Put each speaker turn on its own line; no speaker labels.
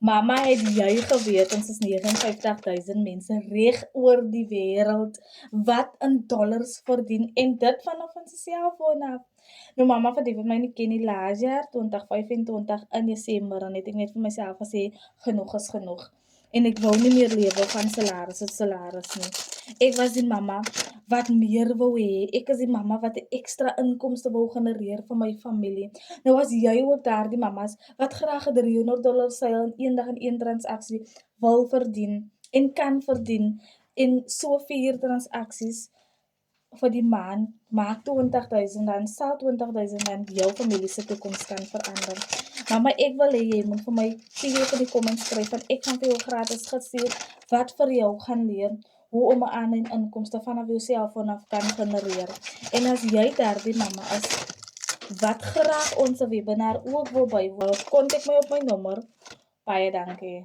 Mama, het jy geweet ons is 59.000 mense reg oor die wêreld wat in dollars verdien en dit vanaf ons selfoon af. Nou mamma verdien vir my nie ken nie laas jaar 2025 in Desember en het ek net vir myself gesê genoeg is genoeg. En ek wou nie meer lewe van salaris tot salaris nie. Ek was die mamma wat meer wou hê. Ek is die mamma wat 'n ekstra inkomste wou genereer vir my familie. Nou as jy ook daardie mammas wat graag $300 seil in eendag in een transaksie wil verdien en kan verdien en so 4 transaksies vir die maand, maak R20.000, sal R20.000 jou familie se toekoms kan verander. Mamma, ek wil hê jy moet vir my hier in die comments skryf want ek gaan vir jou gratis gestuur wat vir jou gaan leer hoe om 'n aanlyn inkomste vanaf jou selfoon af kan genereer. En as jy daardie mamma is wat graag ons webinar ook wil bywoon, kontak my op my nommer. Baie dankie.